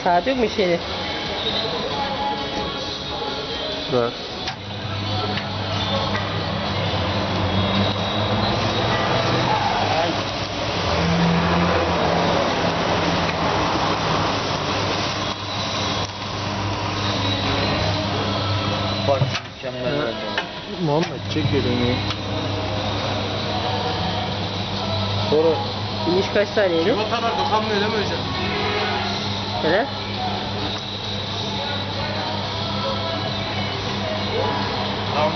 Saat yok mu şeyde? Var. Bak mükemmel oldu. Muhammed çek elini. Sonra İniş kaç saniyeydi? Civatalar kapanmıyor değil mi hocam? Neden? Tamam.